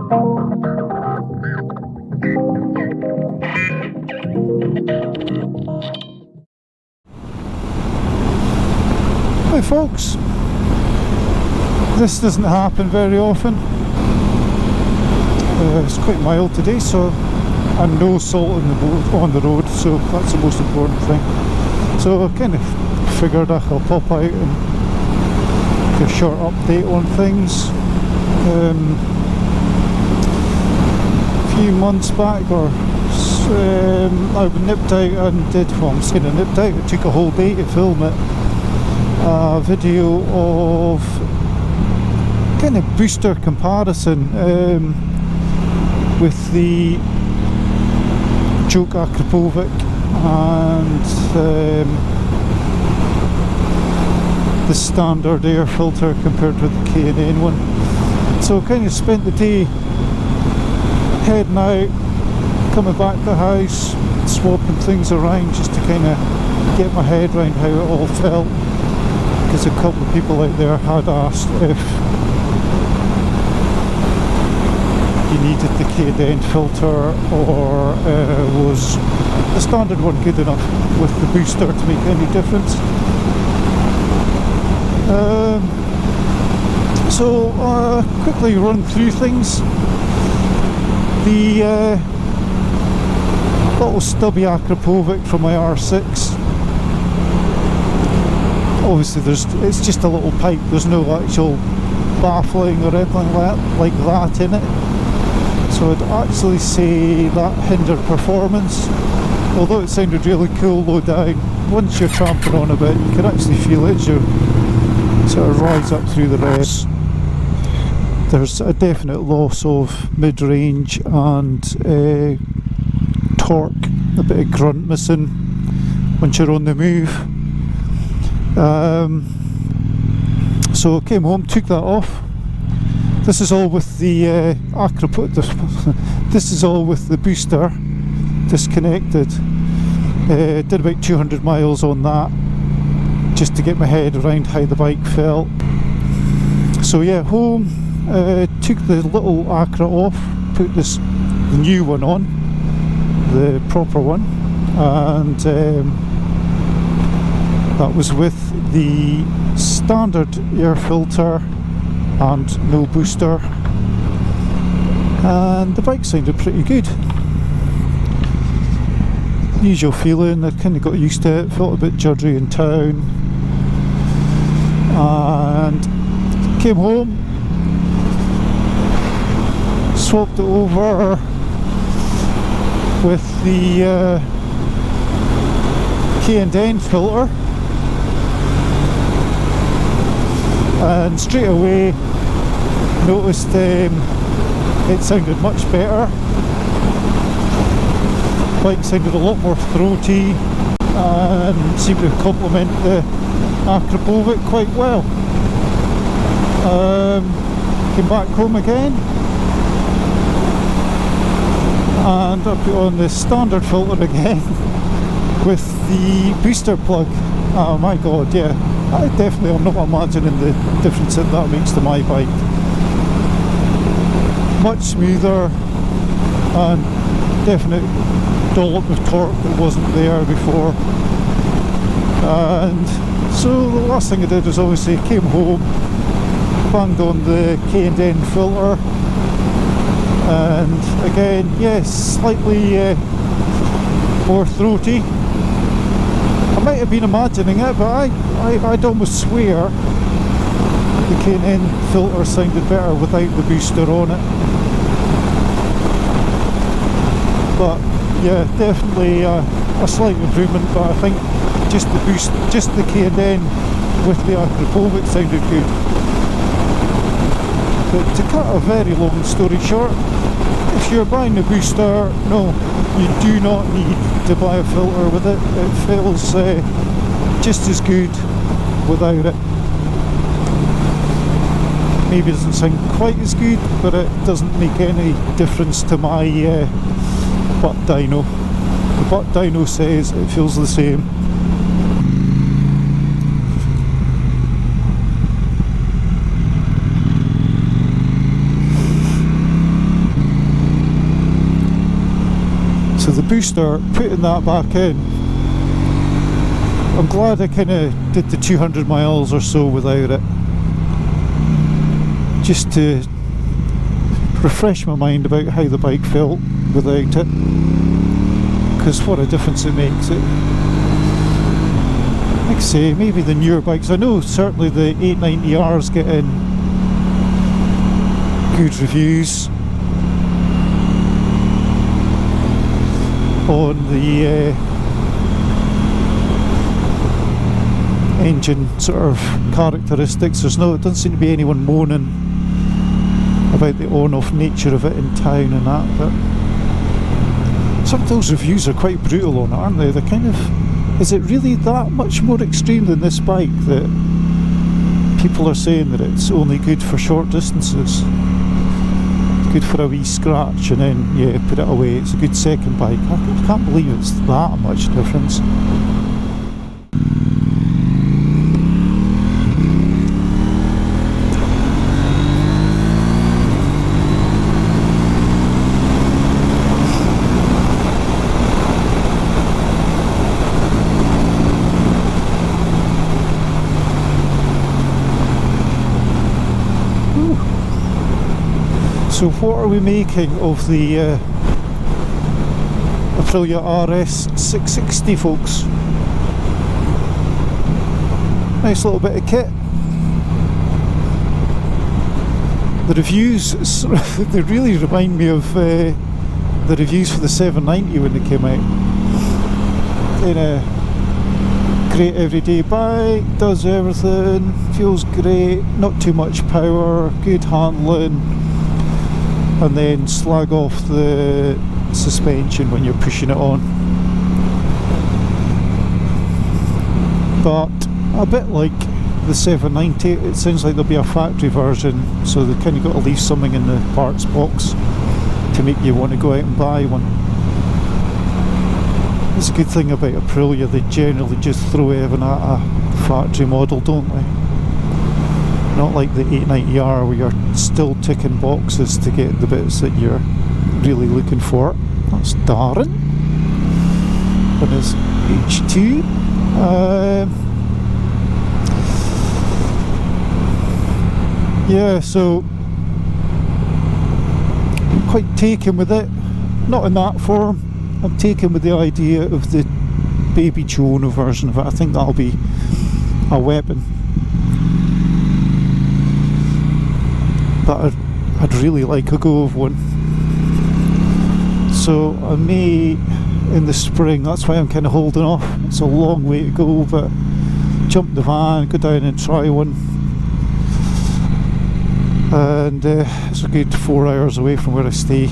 Hi folks, this doesn't happen very often. It's quite mild today, so and no salt on the road, so that's the most important thing. So I kind of figured I'll pop out and give a short update on things. A few months back, I nipped out and did, well, I'm saying I nipped out, it took a whole day to film it. A video of kind of booster comparison with the Joke Akrapovic and the standard air filter compared with the K&N one. So kind of spent the day heading out, coming back to the house, swapping things around just to kind of get my head around how it all felt. Because a couple of people out there had asked if you needed the K&N filter or was the standard one good enough with the booster to make any difference. So quickly run through things. The little stubby Akrapovic from my R6. Obviously it's just a little pipe, there's no actual baffling or anything like that in it. So I'd actually say that hindered performance. Although it sounded really cool low down, once you're tramping on a bit you can actually feel it as you sort of rise up through the rest. There's a definite loss of mid-range and torque, a bit of grunt missing once you're on the move. So I came home, took that off. This is all with the this is all with the booster disconnected. Did about 200 miles on that just to get my head around how the bike felt. So yeah, home, took the little Acra off, put the new one on, the proper one, and that was with the standard air filter and no booster, and the bike sounded pretty good. Usual feeling, I kind of got used to it, felt a bit juddery in town, and came home, swapped it over with the K&N filter, and straight away noticed it sounded much better. Bike sounded a lot more throaty and seemed to complement the Akrapovic quite well. Came back home again and I put on the standard filter again with the booster plug. Oh my god, yeah, I definitely am not imagining the difference that makes to my bike. Much smoother and definite dollop of torque that wasn't there before. And so the last thing I did was obviously came home, banged on the K&N filter, and again, yes, slightly more throaty. I might have been imagining it, but I'd almost swear the K&N filter sounded better without the booster on it. But yeah, definitely a slight improvement, but I think just the K&N with the Akrapovic sounded good. But to cut a very long story short, if you're buying a booster, no, you do not need to buy a filter with it. It feels just as good without it. Maybe it doesn't sound quite as good, but it doesn't make any difference to my butt dyno. The butt dyno says it feels the same. So the booster, putting that back in, I'm glad I kind of did the 200 miles or so without it, just to refresh my mind about how the bike felt without it, because what a difference it makes. It, like I say, maybe the newer bikes, I know certainly the 890R's getting good reviews on the engine sort of characteristics. It doesn't seem to be anyone moaning about the on-off nature of it in town and that, but some of those reviews are quite brutal on it, aren't they? They're kind of, is it really that much more extreme than this bike that people are saying that it's only good for short distances? Good for a wee scratch and then, yeah, put it away. It's a good second bike. I can't believe it's that much difference. So what are we making of the Aprilia RS 660, folks? Nice little bit of kit. The reviews, they really remind me of the reviews for the 790 when they came out. Kind of great everyday bike, does everything, feels great, not too much power, good handling, and then slag off the suspension when you're pushing it on. But a bit like the 790, it sounds like there'll be a factory version, so they've kind of got to leave something in the parts box to make you want to go out and buy one. It's a good thing about Aprilia, they generally just throw everything at a factory model, don't they? Not like the 890R where you're still ticking boxes to get the bits that you're really looking for. That's Darren and his H2. Yeah, so I'm quite taken with it. Not in that form. I'm taken with the idea of the baby Chono version of it. I think that'll be a weapon. But I'd really like a go of one. So I may in the spring, that's why I'm kind of holding off. It's a long way to go, but jump the van, go down and try one. And it's a good 4 hours away from where I stay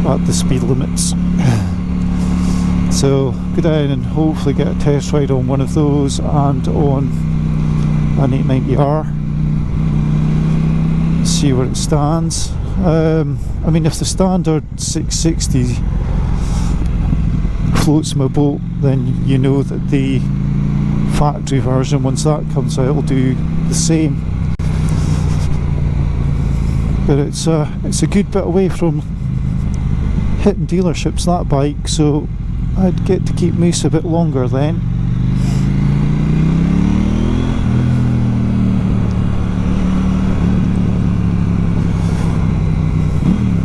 at the speed limits. So go down and hopefully get a test ride on one of those and on an 890R. See where it stands. I mean, if the standard 660 floats my boat, then you know that the factory version, once that comes out, will do the same. But it's a good bit away from hitting dealerships, that bike, so I'd get to keep Moose a bit longer then.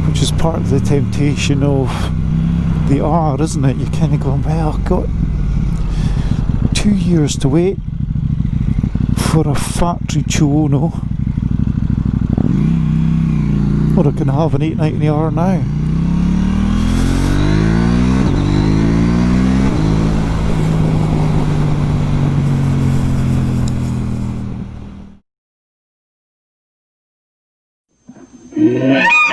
Which is part of the temptation of the R, isn't it? You're kind of going, well, I've got 2 years to wait for a factory Chono, or I can have an 890R now. Yeah.